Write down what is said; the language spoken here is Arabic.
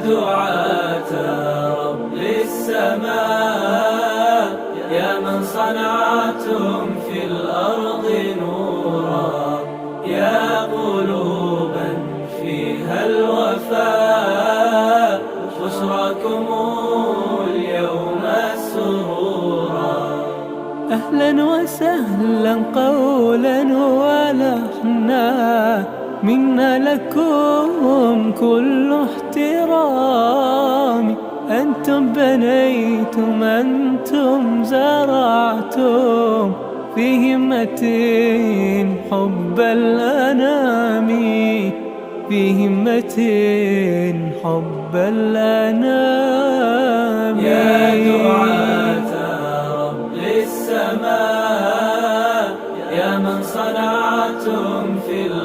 دعاة رب السماء، يا من صنعتم في الأرض نورا، يا قلوبا فيها الوفاء، بشراكم اليوم السرورا. أهلا وسهلا قولا ولحنا، منا لكم كل احترام. أنتم بنيتم، أنتم زرعتم في همة حب الأنام، في همة حب الأنام. يا دعاة رب السماء، يا من صنعتم في الأرض